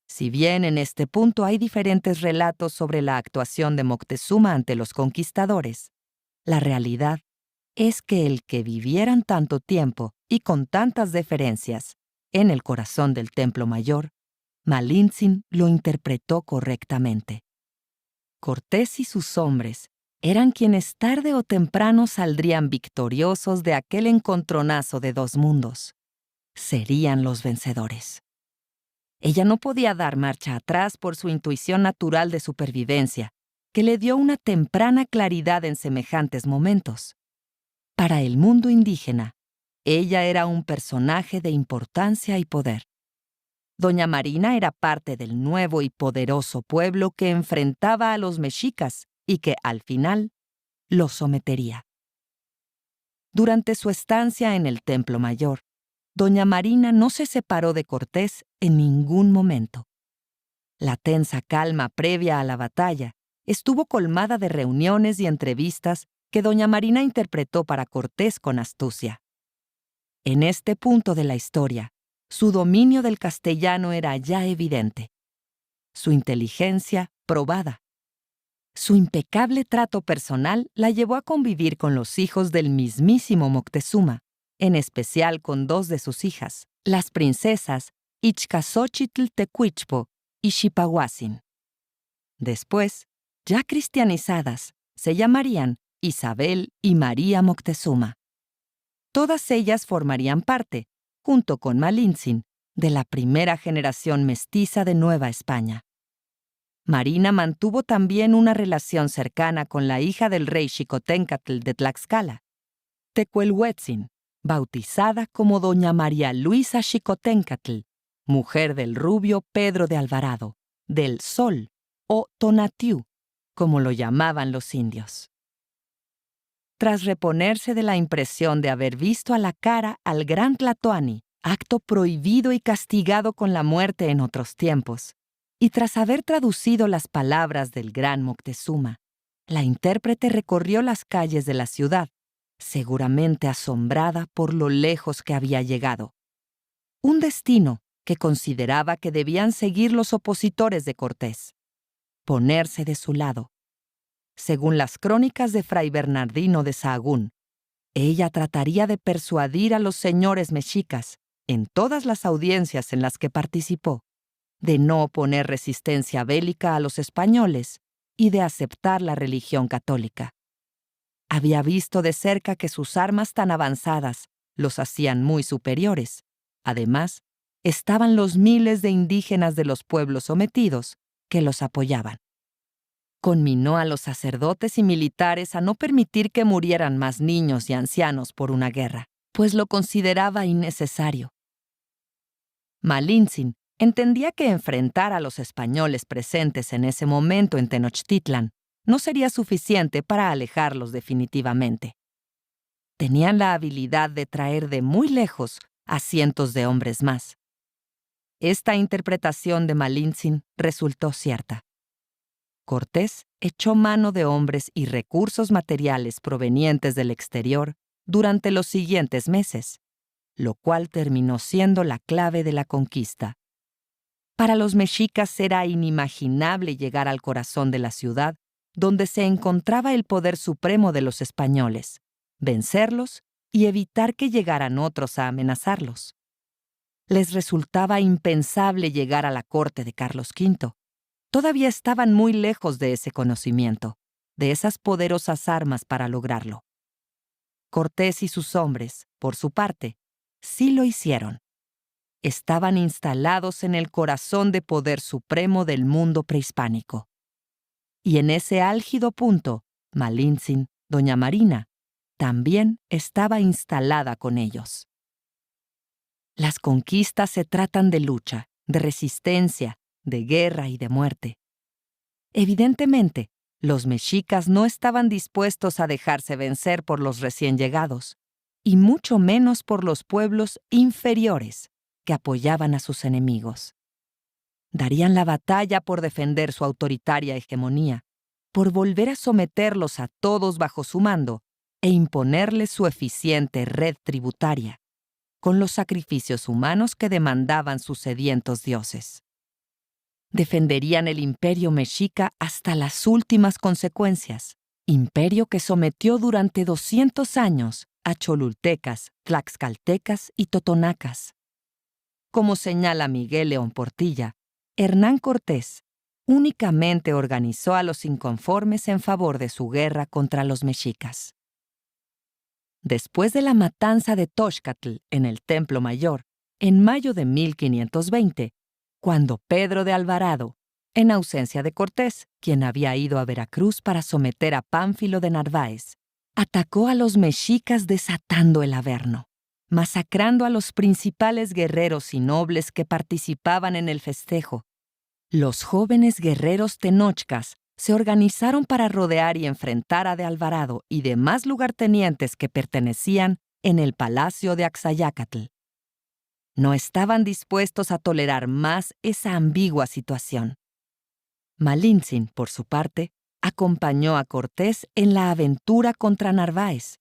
Speaker 2: Si bien en este punto hay diferentes relatos sobre la actuación de Moctezuma ante los conquistadores, la realidad es que el que vivieran tanto tiempo y con tantas deferencias en el corazón del Templo Mayor, Malintzin lo interpretó correctamente. Cortés y sus hombres eran quienes tarde o temprano saldrían victoriosos de aquel encontronazo de 2 mundos. Serían los vencedores. Ella no podía dar marcha atrás por su intuición natural de supervivencia, que le dio una temprana claridad en semejantes momentos. Para el mundo indígena, ella era un personaje de importancia y poder. Doña Marina era parte del nuevo y poderoso pueblo que enfrentaba a los mexicas y que, al final, los sometería. Durante su estancia en el Templo Mayor, Doña Marina no se separó de Cortés en ningún momento. La tensa calma previa a la batalla estuvo colmada de reuniones y entrevistas que Doña Marina interpretó para Cortés con astucia. En este punto de la historia, su dominio del castellano era ya evidente. Su inteligencia, probada. Su impecable trato personal la llevó a convivir con los hijos del mismísimo Moctezuma, en especial con 2 de sus hijas, las princesas Itzcazóchitl Tecuichpo y Xipahuatzin. Después, ya cristianizadas, se llamarían Isabel y María Moctezuma. Todas ellas formarían parte, junto con Malintzin, de la primera generación mestiza de Nueva España. Marina mantuvo también una relación cercana con la hija del rey Xicoténcatl de Tlaxcala, Tecuelhuetzin, bautizada como Doña María Luisa Xicoténcatl, mujer del rubio Pedro de Alvarado, del Sol, o Tonatiuh, como lo llamaban los indios. tras reponerse de la impresión de haber visto a la cara al gran Tlatoani, acto prohibido y castigado con la muerte en otros tiempos, y tras haber traducido las palabras del gran Moctezuma, la intérprete recorrió las calles de la ciudad, seguramente asombrada por lo lejos que había llegado. Un destino que consideraba que debían seguir los opositores de Cortés. Ponerse de su lado. Según las crónicas de Fray Bernardino de Sahagún, ella trataría de persuadir a los señores mexicas, en todas las audiencias en las que participó, de no oponer resistencia bélica a los españoles y de aceptar la religión católica. Había visto de cerca que sus armas tan avanzadas los hacían muy superiores. Además, estaban los miles de indígenas de los pueblos sometidos que los apoyaban. Conminó a los sacerdotes y militares a no permitir que murieran más niños y ancianos por una guerra, pues lo consideraba innecesario. Malintzin entendía que enfrentar a los españoles presentes en ese momento en Tenochtitlan no sería suficiente para alejarlos definitivamente. Tenían la habilidad de traer de muy lejos a cientos de hombres más. Esta interpretación de Malintzin resultó cierta. Cortés echó mano de hombres y recursos materiales provenientes del exterior durante los siguientes meses, lo cual terminó siendo la clave de la conquista. Para los mexicas era inimaginable llegar al corazón de la ciudad, donde se encontraba el poder supremo de los españoles, vencerlos y evitar que llegaran otros a amenazarlos. Les resultaba impensable llegar a la corte de Carlos V. Todavía estaban muy lejos de ese conocimiento, de esas poderosas armas para lograrlo. Cortés y sus hombres, por su parte, sí lo hicieron. Estaban instalados en el corazón de poder supremo del mundo prehispánico. Y en ese álgido punto, Malintzin, doña Marina, también estaba instalada con ellos. Las conquistas se tratan de lucha, de resistencia, de guerra y de muerte. Evidentemente, los mexicas no estaban dispuestos a dejarse vencer por los recién llegados, y mucho menos por los pueblos inferiores que apoyaban a sus enemigos. Darían la batalla por defender su autoritaria hegemonía, por volver a someterlos a todos bajo su mando e imponerles su eficiente red tributaria, con los sacrificios humanos que demandaban sus sedientos dioses. Defenderían el imperio mexica hasta las últimas consecuencias, imperio que sometió durante 200 años a cholultecas, tlaxcaltecas y totonacas. Como señala Miguel León Portilla, Hernán Cortés únicamente organizó a los inconformes en favor de su guerra contra los mexicas. Después de la matanza de Toxcatl en el Templo Mayor, en mayo de 1520, cuando Pedro de Alvarado, en ausencia de Cortés, quien había ido a Veracruz para someter a Pánfilo de Narváez, atacó a los mexicas desatando el Averno, masacrando a los principales guerreros y nobles que participaban en el festejo. Los jóvenes guerreros tenochcas se organizaron para rodear y enfrentar a de Alvarado y demás lugartenientes que pertenecían en el palacio de Axayácatl. No estaban dispuestos a tolerar más esa ambigua situación. Malintzin, por su parte, acompañó a Cortés en la aventura contra Narváez.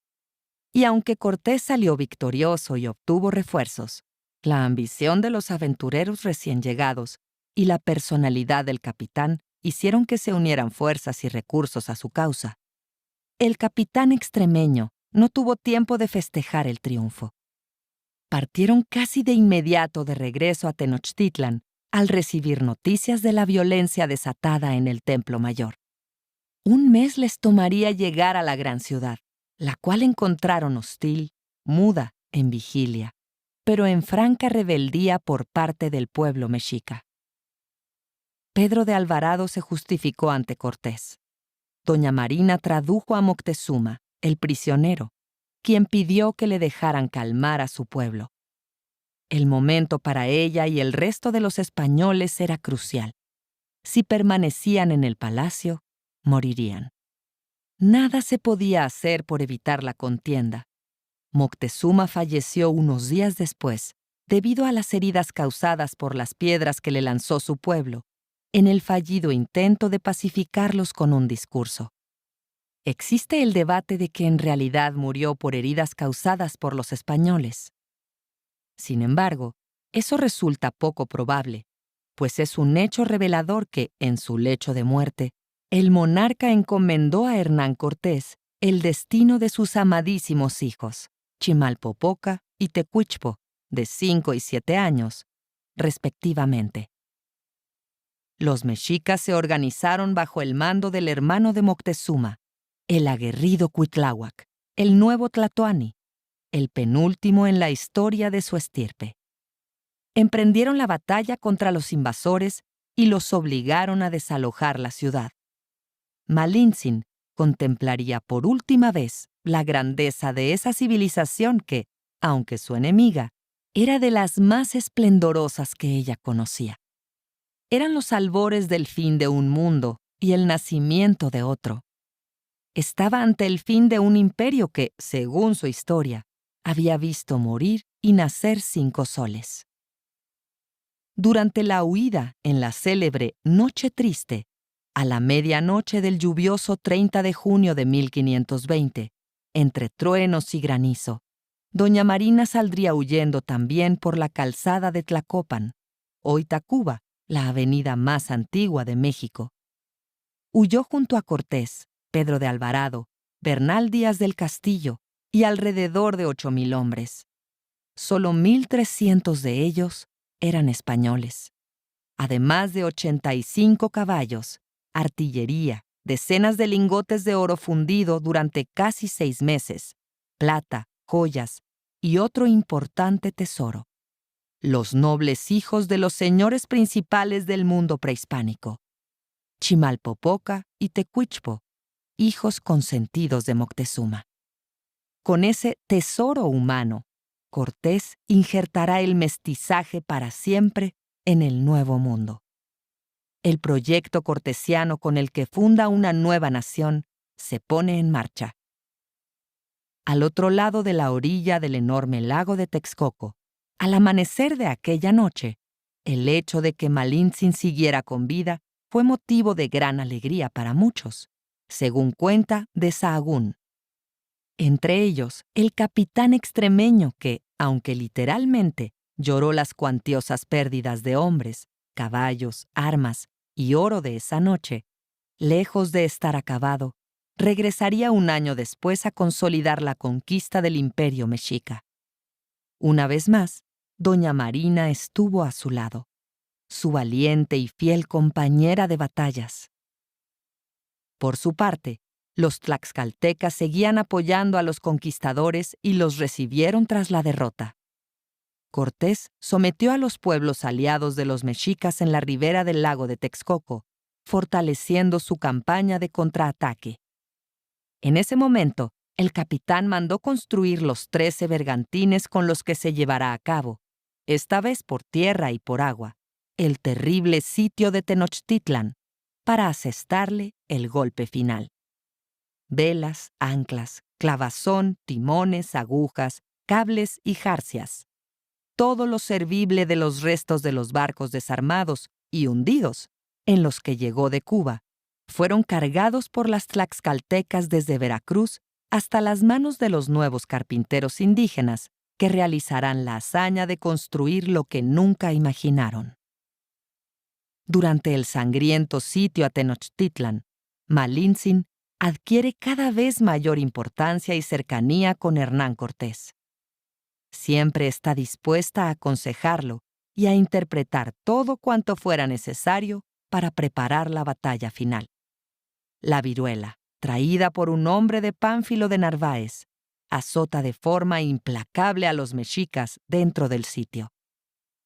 Speaker 2: Y aunque Cortés salió victorioso y obtuvo refuerzos, la ambición de los aventureros recién llegados y la personalidad del capitán hicieron que se unieran fuerzas y recursos a su causa. El capitán extremeño no tuvo tiempo de festejar el triunfo. Partieron casi de inmediato de regreso a Tenochtitlan al recibir noticias de la violencia desatada en el Templo Mayor. Un mes les tomaría llegar a la gran ciudad, la cual encontraron hostil, muda, en vigilia, pero en franca rebeldía por parte del pueblo mexica. Pedro de Alvarado se justificó ante Cortés. Doña Marina tradujo a Moctezuma, el prisionero, quien pidió que le dejaran calmar a su pueblo. El momento para ella y el resto de los españoles era crucial. Si permanecían en el palacio, morirían. nada se podía hacer por evitar la contienda. Moctezuma falleció unos días después, debido a las heridas causadas por las piedras que le lanzó su pueblo, en el fallido intento de pacificarlos con un discurso. Existe el debate de que en realidad murió por heridas causadas por los españoles. Sin embargo, eso resulta poco probable, pues es un hecho revelador que, en su lecho de muerte, el monarca encomendó a Hernán Cortés el destino de sus amadísimos hijos, Chimalpopoca y Tecuichpo, de 5 y 7 años, respectivamente. Los mexicas se organizaron bajo el mando del hermano de Moctezuma, el aguerrido Cuitláhuac, el nuevo Tlatoani, el penúltimo en la historia de su estirpe. Emprendieron la batalla contra los invasores y los obligaron a desalojar la ciudad. Malintzin contemplaría por última vez la grandeza de esa civilización que, aunque su enemiga, era de las más esplendorosas que ella conocía. Eran los albores del fin de un mundo y el nacimiento de otro. Estaba ante el fin de un imperio que, según su historia, había visto morir y nacer 5 soles. Durante la huida en la célebre Noche Triste, a la medianoche del lluvioso 30 de junio de 1520, entre truenos y granizo, doña Marina saldría huyendo también por la calzada de Tlacopan, hoy Tacuba, la avenida más antigua de México. Huyó junto a Cortés, Pedro de Alvarado, Bernal Díaz del Castillo y alrededor de 8,000 hombres. Solo 1,300 de ellos eran españoles. Además de 85 caballos, artillería, decenas de lingotes de oro fundido durante casi 6 meses, plata, joyas y otro importante tesoro: los nobles hijos de los señores principales del mundo prehispánico, Chimalpopoca y Tecuichpo, hijos consentidos de Moctezuma. Con ese tesoro humano, Cortés injertará el mestizaje para siempre en el Nuevo Mundo. El proyecto cortesiano con el que funda una nueva nación se pone en marcha. Al otro lado de la orilla del enorme lago de Texcoco, al amanecer de aquella noche, el hecho de que Malintzin siguiera con vida fue motivo de gran alegría para muchos, según cuenta de Sahagún. Entre ellos, el capitán extremeño que, aunque literalmente lloró las cuantiosas pérdidas de hombres, caballos, armas y oro de esa noche, lejos de estar acabado, regresaría un año después a consolidar la conquista del imperio mexica. Una vez más, doña Marina estuvo a su lado, su valiente y fiel compañera de batallas. Por su parte, los tlaxcaltecas seguían apoyando a los conquistadores y los recibieron tras la derrota. Cortés sometió a los pueblos aliados de los mexicas en la ribera del lago de Texcoco, fortaleciendo su campaña de contraataque. En ese momento, el capitán mandó construir los 13 bergantines con los que se llevará a cabo, esta vez por tierra y por agua, el terrible sitio de Tenochtitlan, para asestarle el golpe final. Velas, anclas, clavazón, timones, agujas, cables y jarcias. Todo lo servible de los restos de los barcos desarmados y hundidos, en los que llegó de Cuba, fueron cargados por las tlaxcaltecas desde Veracruz hasta las manos de los nuevos carpinteros indígenas que realizarán la hazaña de construir lo que nunca imaginaron. Durante el sangriento sitio a Tenochtitlan, Malintzin adquiere cada vez mayor importancia y cercanía con Hernán Cortés. Siempre está dispuesta a aconsejarlo y a interpretar todo cuanto fuera necesario para preparar la batalla final. La viruela, traída por un hombre de Pánfilo de Narváez, azota de forma implacable a los mexicas dentro del sitio.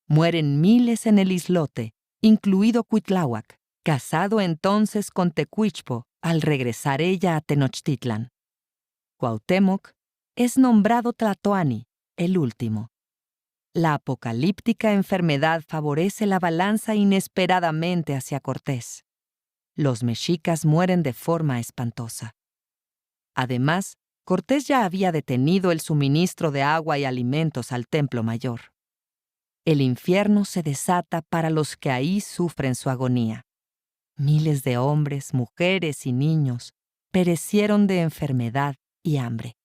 Speaker 2: Mueren miles en el islote, incluido Cuitláhuac, casado entonces con Tecuichpo al regresar ella a Tenochtitlan. Cuauhtémoc es nombrado Tlatoani, el último. La apocalíptica enfermedad favorece la balanza inesperadamente hacia Cortés. Los mexicas mueren de forma espantosa. Además, Cortés ya había detenido el suministro de agua y alimentos al Templo Mayor. El infierno se desata para los que ahí sufren su agonía. Miles de hombres, mujeres y niños perecieron de enfermedad y hambre.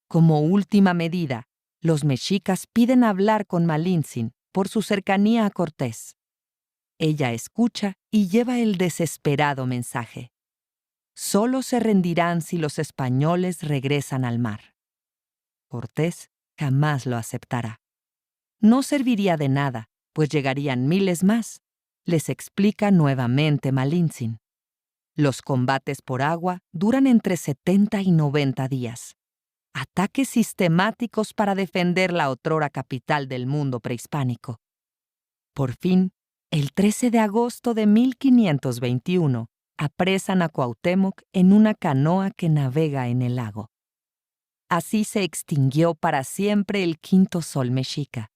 Speaker 2: Como última medida, los mexicas piden hablar con Malintzin por su cercanía a Cortés. Ella escucha y lleva el desesperado mensaje. Solo se rendirán si los españoles regresan al mar. Cortés jamás lo aceptará. No serviría de nada, pues llegarían miles más, les explica nuevamente Malintzin. Los combates por agua duran entre 70 y 90 días. Ataques sistemáticos para defender la otrora capital del mundo prehispánico. Por fin, el 13 de agosto de 1521, apresan a Cuauhtémoc en una canoa que navega en el lago. Así se extinguió para siempre el quinto sol mexica.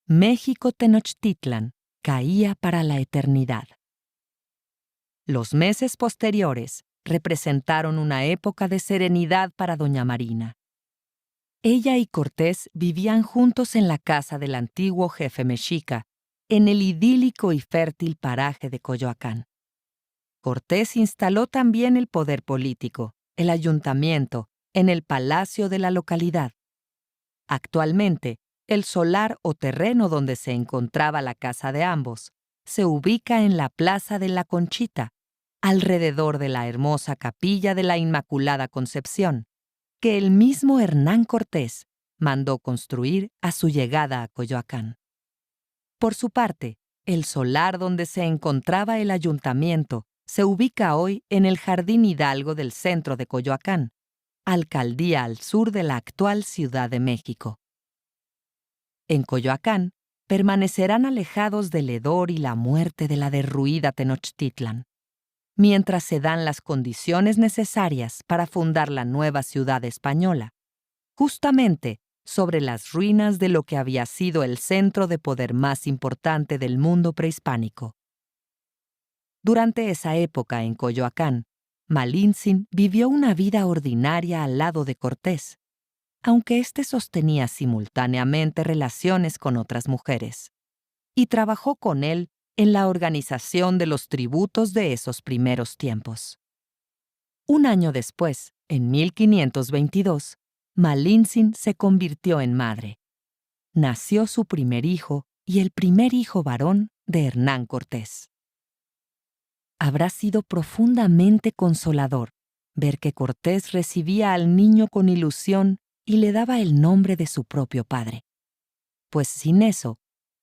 Speaker 2: México Tenochtitlan caía para la eternidad. Los meses posteriores representaron una época de serenidad para doña Marina. Ella y Cortés vivían juntos en la casa del antiguo jefe mexica, en el idílico y fértil paraje de Coyoacán. Cortés instaló también el poder político, el ayuntamiento, en el palacio de la localidad. Actualmente, el solar o terreno donde se encontraba la casa de ambos se ubica en la Plaza de la Conchita, alrededor de la hermosa capilla de la Inmaculada Concepción, que el mismo Hernán Cortés mandó construir a su llegada a Coyoacán. Por su parte, el solar donde se encontraba el ayuntamiento se ubica hoy en el Jardín Hidalgo del centro de Coyoacán, alcaldía al sur de la actual Ciudad de México. En Coyoacán, permanecerán alejados del hedor y la muerte de la derruida Tenochtitlan, mientras se dan las condiciones necesarias para fundar la nueva ciudad española, justamente sobre las ruinas de lo que había sido el centro de poder más importante del mundo prehispánico. Durante esa época en Coyoacán, Malintzin vivió una vida ordinaria al lado de Cortés, aunque éste sostenía simultáneamente relaciones con otras mujeres, y trabajó con él en la organización de los tributos de esos primeros tiempos. Un año después, en 1522, Malintzin se convirtió en madre. Nació su primer hijo y el primer hijo varón de Hernán Cortés. Habrá sido profundamente consolador ver que Cortés recibía al niño con ilusión y le daba el nombre de su propio padre, pues sin eso,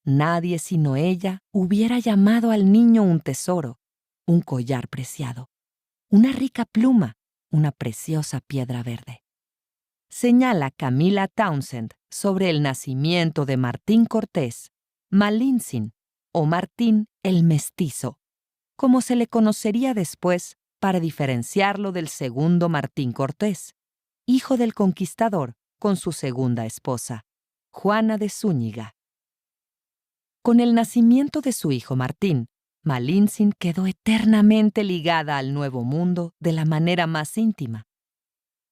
Speaker 2: nadie sino ella hubiera llamado al niño un tesoro, un collar preciado, una rica pluma, una preciosa piedra verde. Señala Camila Townsend sobre el nacimiento de Martín Cortés, Malintzin o Martín el Mestizo, como se le conocería después para diferenciarlo del segundo Martín Cortés, hijo del conquistador con su segunda esposa, Juana de Zúñiga. Con el nacimiento de su hijo Martín, Malintzin quedó eternamente ligada al Nuevo Mundo de la manera más íntima.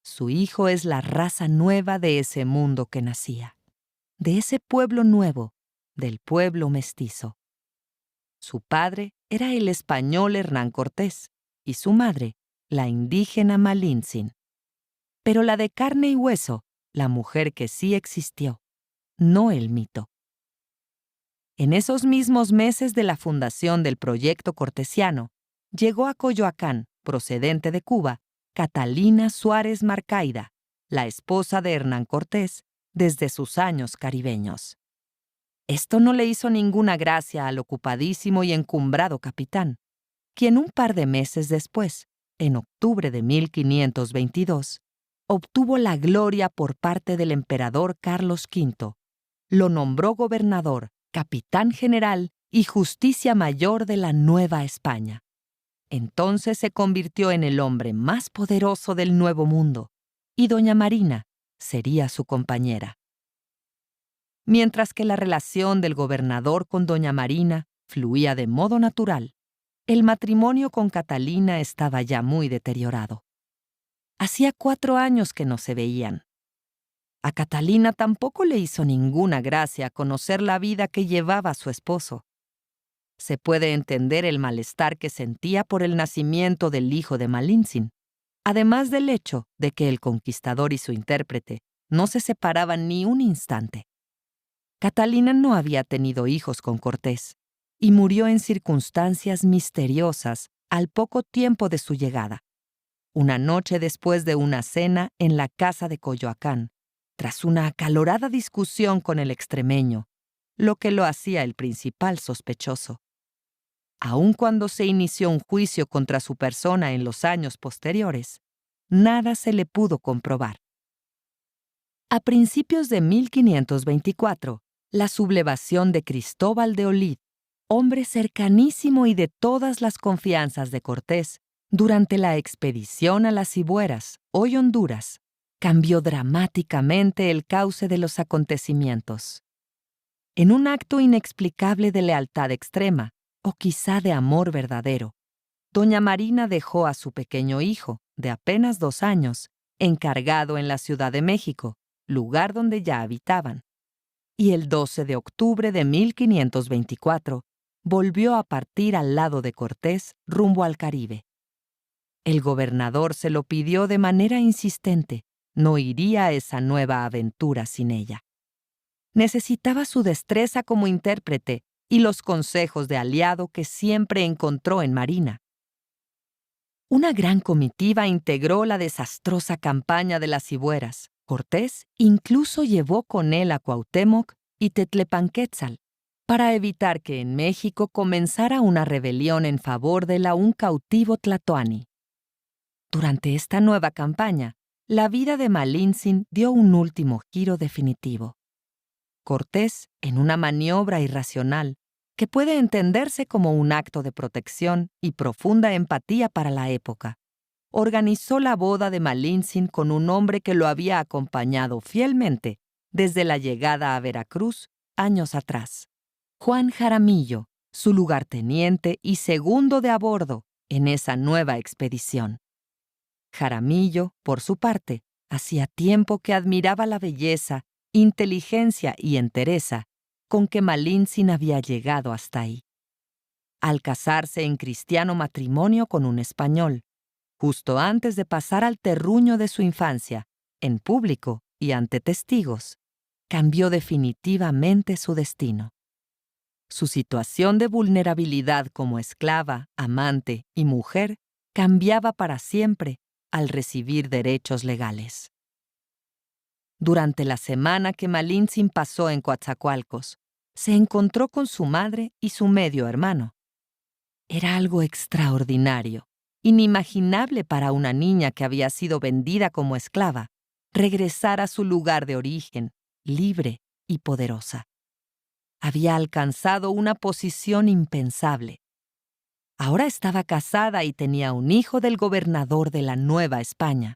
Speaker 2: Su hijo es la raza nueva de ese mundo que nacía, de ese pueblo nuevo, del pueblo mestizo. Su padre era el español Hernán Cortés y su madre, la indígena Malintzin. Pero la de carne y hueso, la mujer que sí existió, no el mito. En esos mismos meses de la fundación del proyecto cortesiano, llegó a Coyoacán, procedente de Cuba, Catalina Suárez Marcaida, la esposa de Hernán Cortés, desde sus años caribeños. Esto no le hizo ninguna gracia al ocupadísimo y encumbrado capitán, quien un par de meses después, en octubre de 1522, obtuvo la gloria por parte del emperador Carlos V. Lo nombró gobernador, capitán general y justicia mayor de la Nueva España. Entonces se convirtió en el hombre más poderoso del Nuevo Mundo, y doña Marina sería su compañera. Mientras que la relación del gobernador con doña Marina fluía de modo natural, el matrimonio con Catalina estaba ya muy deteriorado. Hacía 4 años que no se veían. A Catalina tampoco le hizo ninguna gracia conocer la vida que llevaba su esposo. Se puede entender el malestar que sentía por el nacimiento del hijo de Malintzin, además del hecho de que el conquistador y su intérprete no se separaban ni un instante. Catalina no había tenido hijos con Cortés y murió en circunstancias misteriosas al poco tiempo de su llegada, una noche después de una cena en la casa de Coyoacán, tras una acalorada discusión con el extremeño, lo que lo hacía el principal sospechoso. Aun cuando se inició un juicio contra su persona en los años posteriores, nada se le pudo comprobar. A principios de 1524, la sublevación de Cristóbal de Olid, hombre cercanísimo y de todas las confianzas de Cortés, durante la expedición a las Cibueras, hoy Honduras, cambió dramáticamente el cauce de los acontecimientos. En un acto inexplicable de lealtad extrema, o quizá de amor verdadero, doña Marina dejó a su pequeño hijo, de apenas 2 años, encargado en la Ciudad de México, lugar donde ya habitaban. Y el 12 de octubre de 1524, volvió a partir al lado de Cortés rumbo al Caribe. El gobernador se lo pidió de manera insistente, no iría a esa nueva aventura sin ella. Necesitaba su destreza como intérprete y los consejos de aliado que siempre encontró en Marina. Una gran comitiva integró la desastrosa campaña de las Cibueras. Cortés incluso llevó con él a Cuauhtémoc y Tetlepanquetzal para evitar que en México comenzara una rebelión en favor de un cautivo tlatoani. Durante esta nueva campaña, la vida de Malintzin dio un último giro definitivo. Cortés, en una maniobra irracional, que puede entenderse como un acto de protección y profunda empatía para la época, organizó la boda de Malintzin con un hombre que lo había acompañado fielmente desde la llegada a Veracruz años atrás, Juan Jaramillo, su lugarteniente y segundo de a bordo en esa nueva expedición. Jaramillo, por su parte, hacía tiempo que admiraba la belleza, inteligencia y entereza con que Malintzin había llegado hasta ahí. Al casarse en cristiano matrimonio con un español, justo antes de pasar al terruño de su infancia, en público y ante testigos, cambió definitivamente su destino. Su situación de vulnerabilidad como esclava, amante y mujer cambiaba para siempre al recibir derechos legales. Durante la semana que Malintzin pasó en Coatzacoalcos, se encontró con su madre y su medio hermano. Era algo extraordinario, inimaginable para una niña que había sido vendida como esclava, regresar a su lugar de origen, libre y poderosa. Había alcanzado una posición impensable. Ahora estaba casada y tenía un hijo del gobernador de la Nueva España.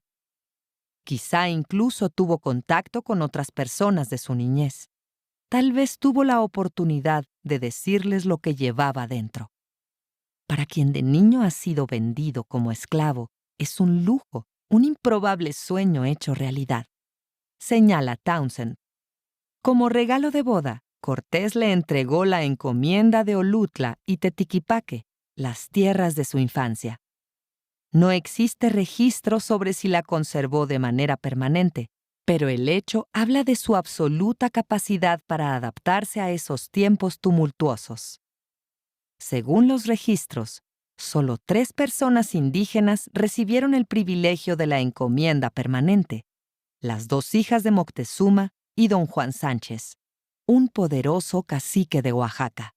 Speaker 2: Quizá incluso tuvo contacto con otras personas de su niñez. Tal vez tuvo la oportunidad de decirles lo que llevaba dentro. Para quien de niño ha sido vendido como esclavo, es un lujo, un improbable sueño hecho realidad, señala Townsend. Como regalo de boda, Cortés le entregó la encomienda de Olutla y Tetiquipaque, las tierras de su infancia. No existe registro sobre si la conservó de manera permanente, pero el hecho habla de su absoluta capacidad para adaptarse a esos tiempos tumultuosos. Según los registros, solo 3 personas indígenas recibieron el privilegio de la encomienda permanente: las 2 hijas de Moctezuma y don Juan Sánchez, un poderoso cacique de Oaxaca.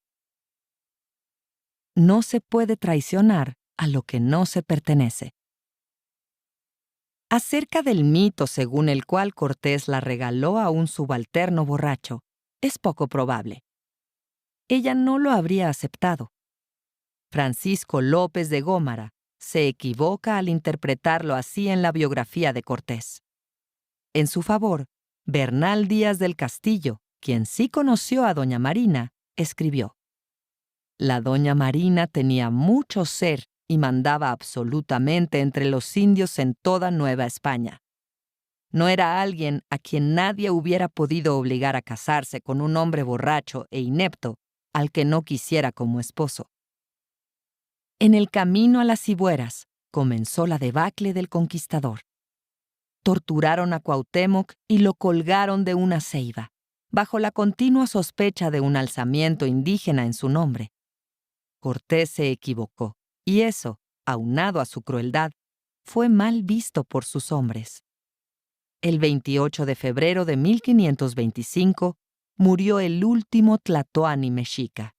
Speaker 2: No se puede traicionar a lo que no se pertenece. Acerca del mito según el cual Cortés la regaló a un subalterno borracho, es poco probable. Ella no lo habría aceptado. Francisco López de Gómara se equivoca al interpretarlo así en la biografía de Cortés. En su favor, Bernal Díaz del Castillo, quien sí conoció a doña Marina, escribió: «La doña Marina tenía mucho ser y mandaba absolutamente entre los indios en toda Nueva España. No era alguien a quien nadie hubiera podido obligar a casarse con un hombre borracho e inepto al que no quisiera como esposo. En el camino a las Cibueras comenzó la debacle del conquistador. Torturaron a Cuauhtémoc y lo colgaron de una ceiba, bajo la continua sospecha de un alzamiento indígena en su nombre. Cortés se equivocó, y eso, aunado a su crueldad, fue mal visto por sus hombres. El 28 de febrero de 1525 murió el último tlatoani mexica.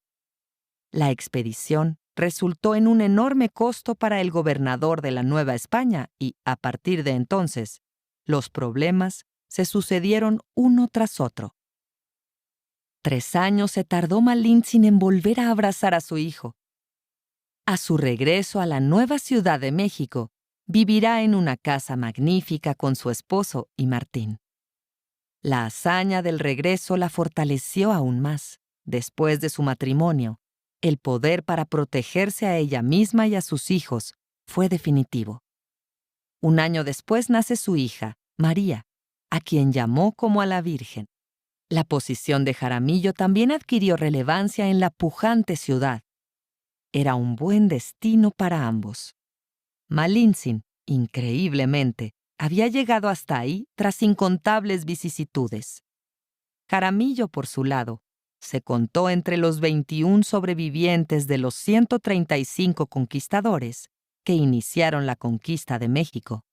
Speaker 2: La expedición resultó en un enorme costo para el gobernador de la Nueva España y, a partir de entonces, los problemas se sucedieron uno tras otro. 3 años se tardó Malintzin en volver a abrazar a su hijo. A su regreso a la nueva Ciudad de México, vivirá en una casa magnífica con su esposo y Martín. La hazaña del regreso la fortaleció aún más. Después de su matrimonio, el poder para protegerse a ella misma y a sus hijos fue definitivo. 1 año después nace su hija, María, a quien llamó como a la Virgen. La posición de Jaramillo también adquirió relevancia en la pujante ciudad. Era un buen destino para ambos. Malintzin, increíblemente, había llegado hasta ahí tras incontables vicisitudes. Jaramillo, por su lado, se contó entre los 21 sobrevivientes de los 135 conquistadores que iniciaron la conquista de México.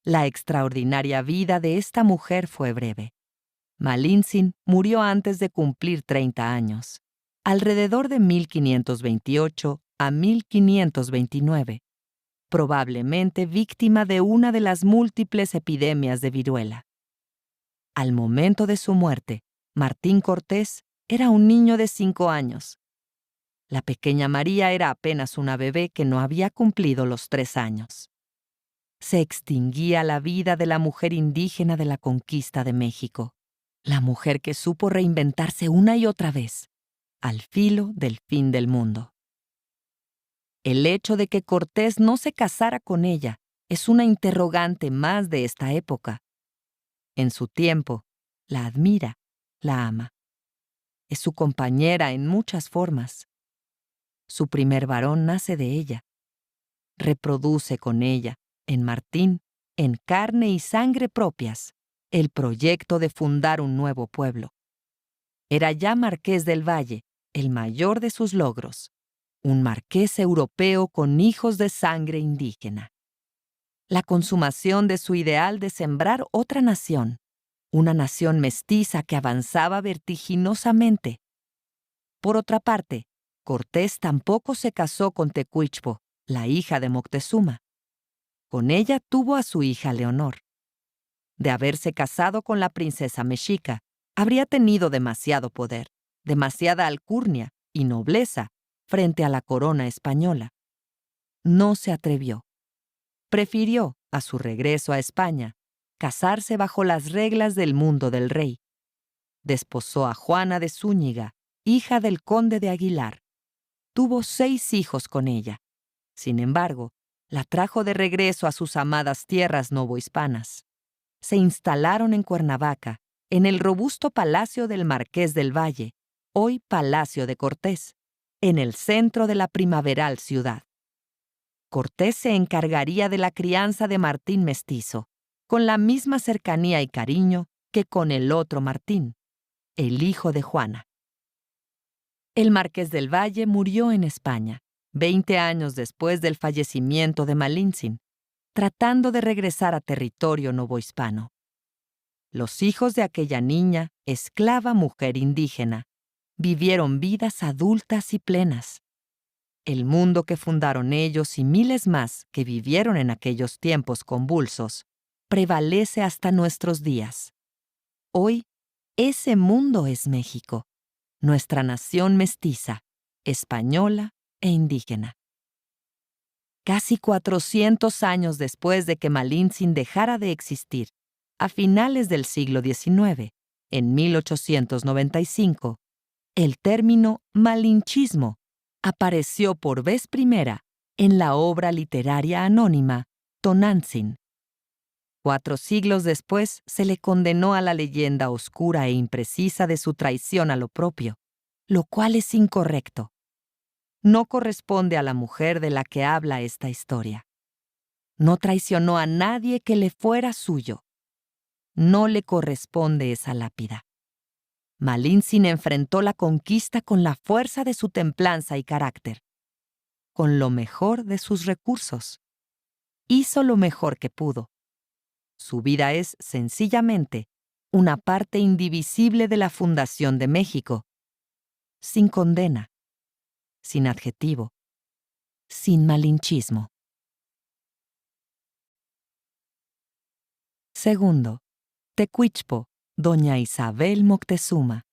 Speaker 2: La extraordinaria vida de esta mujer fue breve. Malintzin murió antes de cumplir 30 años, alrededor de 1528 a 1529, probablemente víctima de una de las múltiples epidemias de viruela. Al momento de su muerte, Martín Cortés era un niño de 5 años. La pequeña María era apenas una bebé que no había cumplido los 3 años. Se extinguía la vida de la mujer indígena de la conquista de México, la mujer que supo reinventarse una y otra vez, al filo del fin del mundo. El hecho de que Cortés no se casara con ella es una interrogante más de esta época. En su tiempo, la admira, la ama. Es su compañera en muchas formas. Su primer varón nace de ella. Reproduce con ella, en Martín, en carne y sangre propias, el proyecto de fundar un nuevo pueblo. Era ya marqués del Valle, el mayor de sus logros, un marqués europeo con hijos de sangre indígena. La consumación de su ideal de sembrar otra nación, una nación mestiza que avanzaba vertiginosamente. Por otra parte, Cortés tampoco se casó con Tecuichpo, la hija de Moctezuma. Con ella tuvo a su hija Leonor. De haberse casado con la princesa mexica, habría tenido demasiado poder, demasiada alcurnia y nobleza frente a la corona española. No se atrevió. Prefirió, a su regreso a España, casarse bajo las reglas del mundo del rey. Desposó a Juana de Zúñiga, hija del conde de Aguilar. Tuvo 6 hijos con ella. Sin embargo, la trajo de regreso a sus amadas tierras novohispanas. Se instalaron en Cuernavaca, en el robusto palacio del Marqués del Valle, hoy Palacio de Cortés, en el centro de la primaveral ciudad. Cortés se encargaría de la crianza de Martín mestizo, con la misma cercanía y cariño que con el otro Martín, el hijo de Juana. El Marqués del Valle murió en España, 20 años después del fallecimiento de Malintzin, tratando de regresar a territorio novohispano. Los hijos de aquella niña, esclava mujer indígena, vivieron vidas adultas y plenas. El mundo que fundaron ellos y miles más que vivieron en aquellos tiempos convulsos prevalece hasta nuestros días. Hoy, ese mundo es México, nuestra nación mestiza, española e indígena. Casi 400 años después de que Malintzin dejara de existir, a finales del siglo XIX, en 1895, el término malinchismo apareció por vez primera en la obra literaria anónima Tonantzin. 4 siglos después se le condenó a la leyenda oscura e imprecisa de su traición a lo propio, lo cual es incorrecto. No corresponde a la mujer de la que habla esta historia. No traicionó a nadie que le fuera suyo. No le corresponde esa lápida. Malintzin enfrentó la conquista con la fuerza de su templanza y carácter, con lo mejor de sus recursos. Hizo lo mejor que pudo. Su vida es, sencillamente, una parte indivisible de la fundación de México, sin condena, sin adjetivo, sin malinchismo. Segundo, Tecuichpo, Doña Isabel Moctezuma.